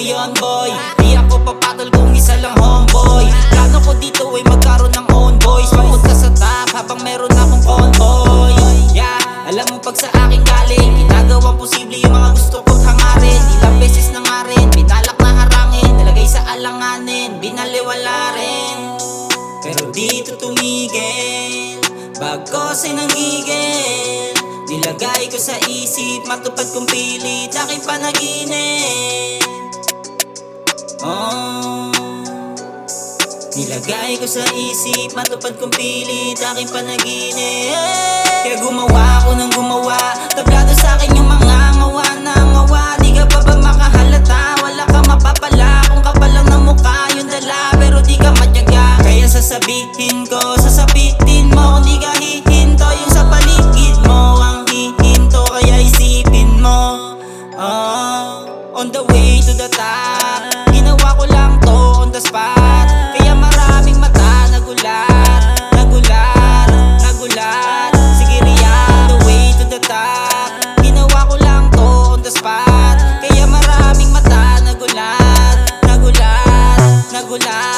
yon boy. Di ako papatol kung isa lang homeboy. Plano ko dito ay magkaroon ng own voice. Mapunta sa top habang meron akong convoy. Yeah, alam mo pag sa akin galing, ginagawang posible yung mga gusto kong hangarin. Ilang beses na nga rin, binalak na harangin, nalagay sa alanganin, binaliwala rin. Pero dito tumigil, bagos ay nanggigil. Nilagay ko sa isip, matupad kong pilit, aking panaginip. Oh, nilagay ko sa isip, matupad kong pilit, aking panaginip. Kaya gumawa ako ng gumawa, tablado sa akin yung mga ngawa na ngawa. Di ka pa ba makahalata, wala ka mapapala. Kung kapal lang ng mukha yung dala, pero di ka matyaga. Kaya sasabihin ko, sasabitin mo, kung di ka hihinto yung sa paligid mo. Ang hihinto kaya isipin mo. On the way to the top, ginawa ko lang to on the spot. Kaya maraming mata nagulat, nagulat, nagulat. Sige riyan, the way to the top, ginawa ko lang to on the spot. Kaya maraming mata nagulat, nagulat, nagulat.